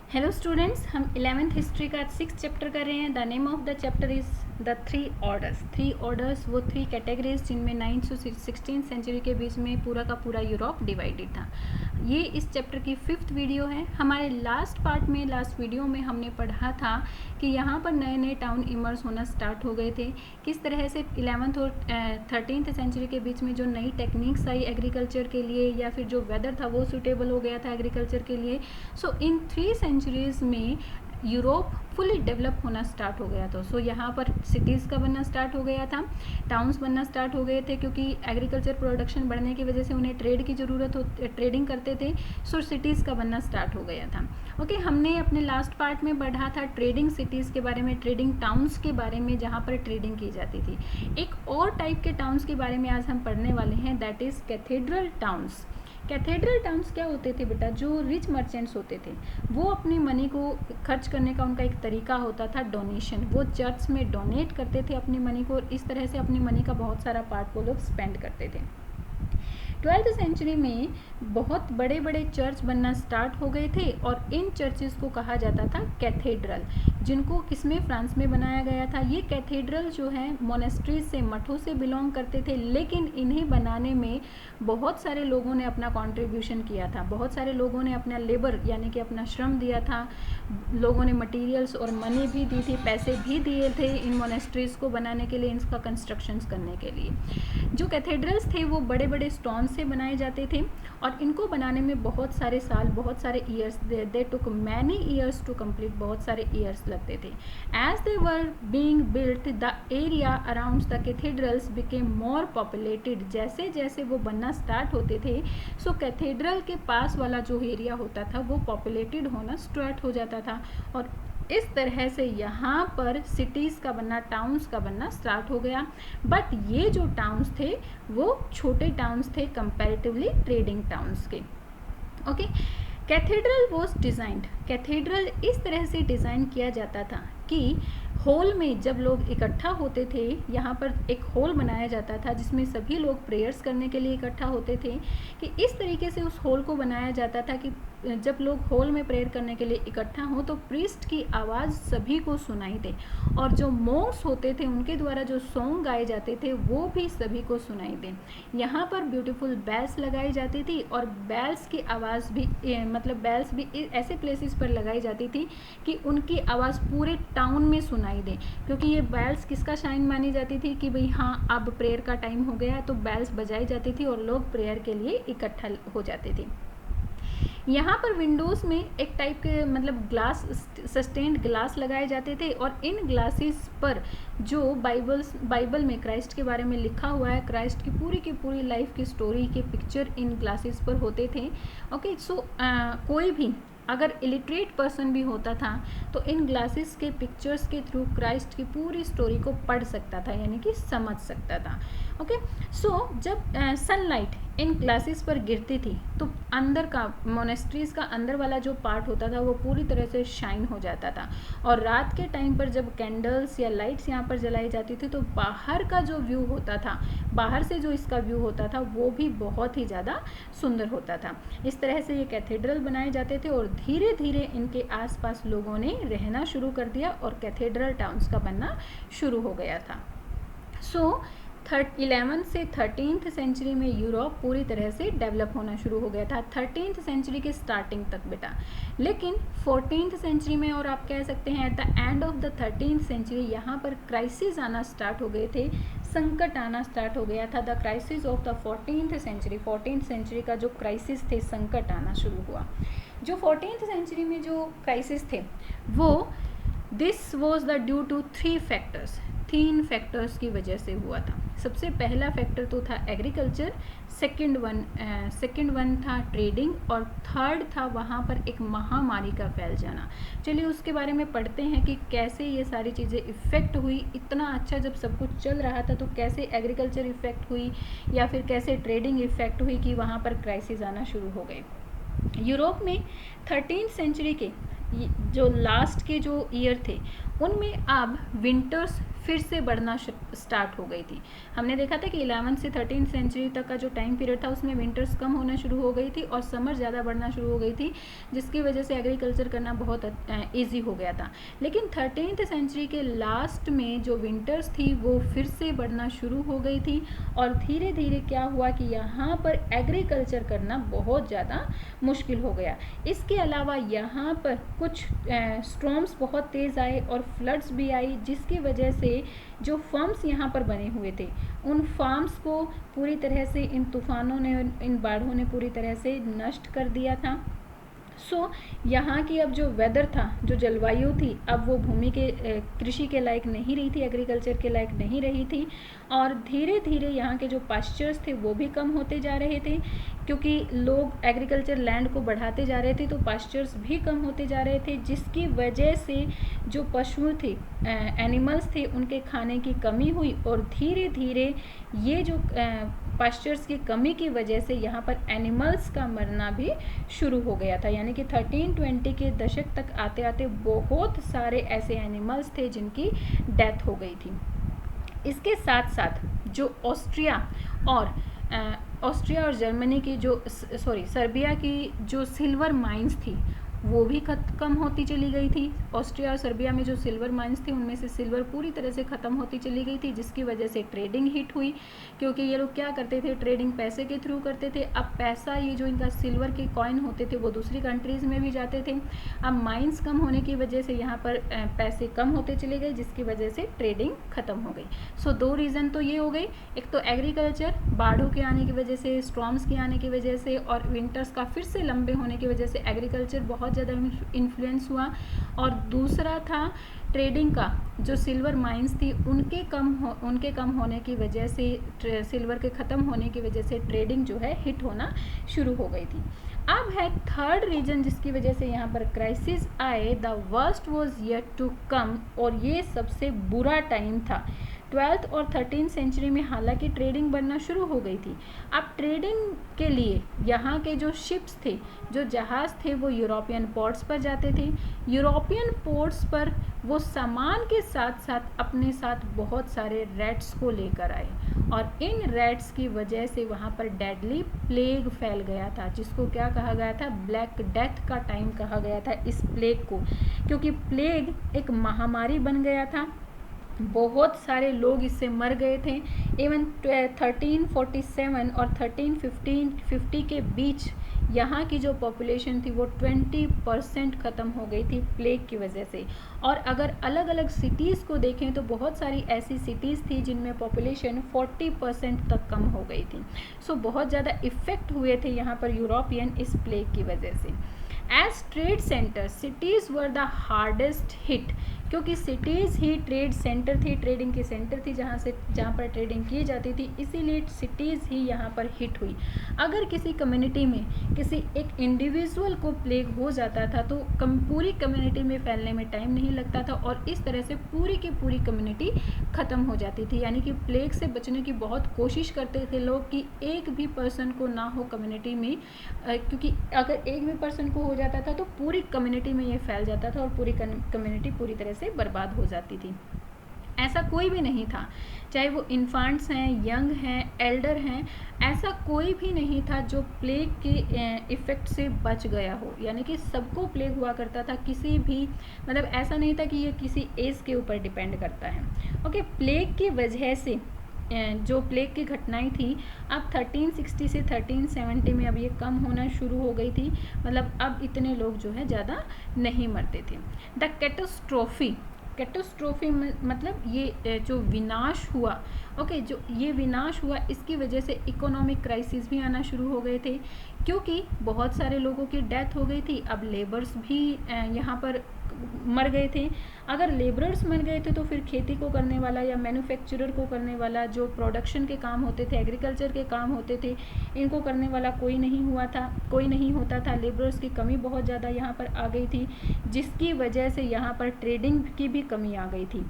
Hello students, हम 11th history का 6th chapter कर रहे हैं। The name of the chapter is the three orders. वो थ्री कैटेगरीज जिनमें 9th से 16th सेंचुरी के बीच में पूरा का पूरा यूरोप डिवाइडेड था। ये इस चैप्टर की 5th वीडियो है। हमारे लास्ट वीडियो में हमने पढ़ा था कि यहाँ पर नए नए टाउन इमर्ज होना स्टार्ट हो गए थे। किस तरह से 11th और 13th सेंचुरी के बीच में जो नई टेक्निक्स आई एग्रीकल्चर के लिए, या फिर जो वेदर था वो सूटेबल हो गया था एग्रीकल्चर के लिए। सो इन 3 सेंचुरीज़ में यूरोप फुली डेवलप होना स्टार्ट हो गया था। सो यहाँ पर सिटीज़ का बनना स्टार्ट हो गया था, टाउन्स बनना स्टार्ट हो गए थे, क्योंकि एग्रीकल्चर प्रोडक्शन बढ़ने की वजह से उन्हें ट्रेड की ज़रूरत हो, ट्रेडिंग करते थे। सो सिटीज़ का बनना स्टार्ट हो गया था। ओके, हमने अपने लास्ट पार्ट में पढ़ा था ट्रेडिंग सिटीज़ के बारे में, ट्रेडिंग टाउन्स के बारे में, जहाँ पर ट्रेडिंग की जाती थी। एक और टाइप के टाउन्स के बारे में आज हम पढ़ने वाले हैं, that is cathedral towns. Cathedral towns क्या होते थे बेटा? जो रिच मर्चेंट्स होते थे वो अपनी मनी को खर्च करने का उनका एक तरीका होता था डोनेशन। वो चर्च में डोनेट करते थे अपनी मनी को, और इस तरह से अपनी मनी का बहुत सारा पार्ट वो लोग स्पेंड करते थे। 12th सेंचुरी में बहुत बड़े बड़े चर्च बनना स्टार्ट हो गए थे, और इन चर्चेस को कहा जाता था कैथेड्रल, जिनको किसमें, फ्रांस में बनाया गया था। ये कैथेड्रल जो है मोनेस्ट्रीज से, मठों से बिलोंग करते थे, लेकिन इन्हें बनाने में बहुत सारे लोगों ने अपना कंट्रीब्यूशन किया था। बहुत सारे लोगों ने अपना लेबर यानी कि अपना श्रम दिया था। लोगों ने मटेरियल्स और मनी भी दी थी, पैसे भी दिए थे इन मोनेस्ट्रीज को बनाने के लिए, इनका कंस्ट्रक्शंस करने के लिए। जो कैथेड्रल्स थे वो बड़े बड़े स्टोन से बनाए जाते थे, और इनको बनाने में बहुत सारे साल, बहुत सारे years, they took many years to complete, बहुत सारे ईयर्स लगते थे। As they were being built, the area around the cathedrals became more populated. जैसे जैसे वो बनना स्टार्ट होते थे, सो कैथेड्रल के पास वाला जो एरिया होता था वो पॉपुलेटेड होना स्टार्ट हो जाता था, और इस तरह से यहाँ पर सिटीज़ का बनना, टाउन्स का बनना स्टार्ट हो गया। बट ये जो टाउन्स थे वो छोटे टाउन्स थे कंपैरेटिवली ट्रेडिंग टाउन्स के। Okay, cathedral was designed. Cathedral इस तरह से डिज़ाइन किया जाता था कि हॉल में जब लोग इकट्ठा होते थे, यहाँ पर एक हॉल बनाया जाता था जिसमें सभी लोग प्रेयर्स करने के लिए इकट्ठा होते थे, कि इस तरीके से उस हॉल को बनाया जाता था कि जब लोग हॉल में प्रेयर करने के लिए इकट्ठा हों तो प्रीस्ट की आवाज़ सभी को सुनाई दे, और जो मॉन्क्स होते थे उनके द्वारा जो सॉन्ग गाए जाते थे वो भी सभी को सुनाई दे। यहाँ पर ब्यूटीफुल बेल्स लगाई जाती थी, और बेल्स की आवाज़ भी बेल्स भी ऐसे प्लेसेस पर लगाई जाती थी कि उनकी आवाज़ पूरे टाउन में सुनाई दे, क्योंकि ये बेल्स किसका साइन मानी जाती थी कि भाई हाँ अब प्रेयर का टाइम हो गया है, तो बेल्स बजाई जाती थी और लोग प्रेयर के लिए इकट्ठा हो जाते थे। यहाँ पर विंडोज़ में एक टाइप के ग्लास, सस्टेन्ड ग्लास लगाए जाते थे, और इन ग्लासेस पर जो बाइबल में क्राइस्ट के बारे में लिखा हुआ है, क्राइस्ट की पूरी लाइफ की स्टोरी के पिक्चर इन ग्लासेस पर होते थे। ओके, सो कोई भी अगर इलिटरेट पर्सन भी होता था तो इन ग्लासेस के पिक्चर्स के थ्रू क्राइस्ट की पूरी स्टोरी को पढ़ सकता था, यानी कि समझ सकता था। ओके, सो जब सनलाइट इन ग्लासेस पर गिरती थी तो अंदर का, मोनेस्ट्रीज का अंदर वाला जो पार्ट होता था वो पूरी तरह से शाइन हो जाता था, और रात के टाइम पर जब कैंडल्स या लाइट्स यहाँ पर जलाई जाती थी तो बाहर का जो व्यू होता था, बाहर से जो इसका व्यू होता था वो भी बहुत ही ज़्यादा सुंदर होता था। इस तरह से ये कैथेड्रल बनाए जाते थे, और धीरे धीरे इनके आसपास लोगों ने रहना शुरू कर दिया और कैथेड्रल टाउन्स का बनना शुरू हो गया था। सो 11th से 13th सेंचुरी में यूरोप पूरी तरह से डेवलप होना शुरू हो गया था, 13th सेंचुरी के स्टार्टिंग तक बेटा। लेकिन 14th सेंचुरी में, और आप कह सकते हैं at the end of the 13th century, यहाँ पर क्राइसिस आना स्टार्ट हो गए थे, संकट आना स्टार्ट हो गया था। The crisis of the 14th century, 14th century का जो क्राइसिस थे, संकट आना शुरू हुआ। जो 14th सेंचुरी में जो क्राइसिस थे वो this was the due to 3 factors की वजह से हुआ था। सबसे पहला फैक्टर तो था एग्रीकल्चर, सेकंड वन था ट्रेडिंग, और थर्ड था वहाँ पर एक महामारी का फैल जाना। चलिए उसके बारे में पढ़ते हैं कि कैसे ये सारी चीज़ें इफ़ेक्ट हुई। इतना अच्छा जब सब कुछ चल रहा था तो कैसे एग्रीकल्चर इफ़ेक्ट हुई, या फिर कैसे ट्रेडिंग इफ़ेक्ट हुई कि वहाँ पर क्राइसिस आना शुरू हो गए। यूरोप में 13th सेंचुरी के जो लास्ट के जो ईयर थे उनमें अब विंटर्स फिर से बढ़ना स्टार्ट हो गई थी। हमने देखा था कि 11th से 13th सेंचुरी तक का जो टाइम पीरियड था उसमें विंटर्स कम होना शुरू हो गई थी और समर ज़्यादा बढ़ना शुरू हो गई थी, जिसकी वजह से एग्रीकल्चर करना बहुत ईजी हो गया था। लेकिन 13th सेंचुरी के लास्ट में जो विंटर्स थी वो फिर से बढ़ना शुरू हो गई थी और धीरे धीरे क्या हुआ कि यहाँ पर एग्रीकल्चर करना बहुत ज़्यादा मुश्किल हो गया। इसके अलावा यहाँ पर कुछ स्टॉर्म्स बहुत तेज़ आए और फ्लड्स भी आई, जिसकी वजह से जो फार्म्स यहाँ पर बने हुए थे उन फार्म्स को पूरी तरह से इन तूफ़ानों ने, इन बाढ़ों ने पूरी तरह से नष्ट कर दिया था। यहाँ की अब जो वेदर था, जो जलवायु थी, अब वो भूमि के कृषि के लायक नहीं रही थी, एग्रीकल्चर के लायक नहीं रही थी और धीरे धीरे यहाँ के जो पास्चर्स थे वो भी कम होते जा रहे थे, क्योंकि लोग एग्रीकल्चर लैंड को बढ़ाते जा रहे थे तो पास्चर्स भी कम होते जा रहे थे, जिसकी वजह से जो पशु थे, एनिमल्स थे, उनके खाने की कमी हुई और धीरे धीरे ये जो पास्चर्स की कमी की वजह से यहाँ पर एनिमल्स का मरना भी शुरू हो गया था। यानी कि 1320 के दशक तक आते आते बहुत सारे ऐसे एनिमल्स थे जिनकी डेथ हो गई थी। इसके साथ साथ जो ऑस्ट्रिया और जर्मनी की जो सर्बिया की जो सिल्वर माइंस थी वो भी कम होती चली गई थी। ऑस्ट्रिया और सर्बिया में जो सिल्वर माइंस थी उनमें से सिल्वर पूरी तरह से ख़त्म होती चली गई थी, जिसकी वजह से ट्रेडिंग हिट हुई, क्योंकि ये लोग क्या करते थे, ट्रेडिंग पैसे के थ्रू करते थे। अब पैसा, ये जो इनका सिल्वर के कॉइन होते थे वो दूसरी कंट्रीज़ में भी जाते थे। अब माइंस कम होने की वजह से यहाँ पर पैसे कम होते चले गए, जिसकी वजह से ट्रेडिंग ख़त्म हो गई। सो 2 रीज़न तो ये हो गई, एक तो एग्रीकल्चर बाढ़ों के आने की वजह से, स्टॉर्म्स के आने की वजह से और विंटर्स का फिर से लंबे होने की वजह से एग्रीकल्चर बहुत ज़्यादा इन्फ्लुएंस हुआ, और दूसरा था ट्रेडिंग का, जो सिल्वर माइंस थी उनके कम होने की वजह से, सिल्वर के ख़त्म होने की वजह से ट्रेडिंग जो है हिट होना शुरू हो गई थी। अब है थर्ड रीजन जिसकी वजह से यहाँ पर क्राइसिस आए, the worst was yet to come, और ये सबसे बुरा टाइम था। 12th और 13th सेंचुरी में हालांकि ट्रेडिंग बढ़ना शुरू हो गई थी। अब ट्रेडिंग के लिए यहाँ के जो शिप्स थे, जो जहाज़ थे, वो यूरोपियन पोर्ट्स पर जाते थे। यूरोपियन पोर्ट्स पर वो सामान के साथ साथ अपने साथ बहुत सारे रैट्स को लेकर आए, और इन रैट्स की वजह से वहाँ पर डेडली प्लेग फैल गया था, जिसको क्या कहा गया था, ब्लैक डेथ का टाइम कहा गया था इस प्लेग को, क्योंकि प्लेग एक महामारी बन गया था। बहुत सारे लोग इससे मर गए थे। इवन 1347 और 1350 के बीच यहाँ की जो पॉपुलेशन थी वो 20% ख़त्म हो गई थी प्लेग की वजह से। और अगर अलग अलग सिटीज़ को देखें तो बहुत सारी ऐसी सिटीज़ थी जिनमें पॉपुलेशन 40% तक कम हो गई थी। सो बहुत ज़्यादा इफ़ेक्ट हुए थे यहाँ पर यूरोपियन इस प्लेग की वजह से। As trade centre, cities were the hardest hit, क्योंकि सिटीज़ ही ट्रेड सेंटर थी, ट्रेडिंग की सेंटर थी जहाँ पर ट्रेडिंग की जाती थी, इसीलिए सिटीज़ ही यहाँ पर हिट हुई। अगर किसी कम्युनिटी में किसी एक इंडिविजुअल को प्लेग हो जाता था तो पूरी कम्युनिटी में फैलने में टाइम नहीं लगता था, और इस तरह से पूरी की पूरी कम्युनिटी ख़त्म हो जाती थी। यानी कि प्लेग से बचने की बहुत कोशिश करते थे लोग कि एक भी पर्सन को ना हो कम्युनिटी में, क्योंकि अगर एक भी पर्सन को हो जाता था तो पूरी कम्युनिटी में ये फैल जाता था और पूरी कम्युनिटी पूरी तरह से बर्बाद हो जाती थी। ऐसा कोई भी नहीं था, चाहे वो इन्फांट्स हैं, यंग हैं, एल्डर हैं, ऐसा कोई भी नहीं था जो प्लेग के इफ़ेक्ट से बच गया हो। यानी कि सबको प्लेग हुआ करता था, किसी भी मतलब ऐसा नहीं था कि ये किसी एज के ऊपर डिपेंड करता है। ओके, प्लेग की वजह से जो प्लेग की घटनाएं थी अब 1360 से 1370 में अब ये कम होना शुरू हो गई थी, मतलब अब इतने लोग जो है ज़्यादा नहीं मरते थे। द कैटास्ट्रोफी मतलब ये जो विनाश हुआ, ओके, जो ये विनाश हुआ इसकी वजह से इकोनॉमिक क्राइसिस भी आना शुरू हो गए थे, क्योंकि बहुत सारे लोगों की डेथ हो गई थी। अब लेबर्स भी यहाँ पर मर गए थे। अगर लेबरर्स मर गए थे तो फिर खेती को करने वाला या मैन्युफैक्चरर को करने वाला, जो प्रोडक्शन के काम होते थे, एग्रीकल्चर के काम होते थे, इनको करने वाला कोई नहीं होता था। लेबरर्स की कमी बहुत ज़्यादा यहाँ पर आ गई थी, जिसकी वजह से यहाँ पर ट्रेडिंग की भी कमी आ गई थी,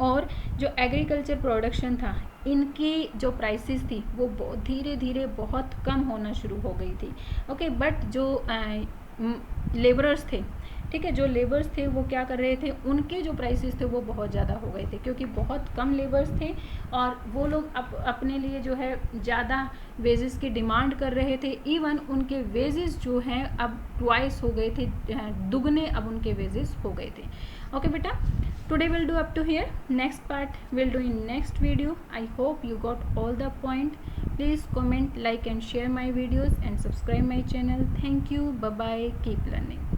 और जो एग्रीकल्चर प्रोडक्शन था इनकी जो प्राइसेस थी वो धीरे धीरे बहुत कम होना शुरू हो गई थी। ओके, बट जो लेबरर्स थे ठीक है। जो लेबर्स थे वो क्या कर रहे थे, उनके जो प्राइसेस थे वो बहुत ज़्यादा हो गए थे, क्योंकि बहुत कम लेबर्स थे और वो लोग अपने लिए जो है ज़्यादा वेजेस की डिमांड कर रहे थे। इवन उनके वेजेस जो हैं अब ट्वाइस हो गए थे, दुगने अब उनके वेजेस हो गए थे। ओके बेटा, today we'll do up to here. Next part we'll do in next video. I hope you got all the point. Please comment, like and share my videos and subscribe my channel. Thank you. Bye bye. Keep learning.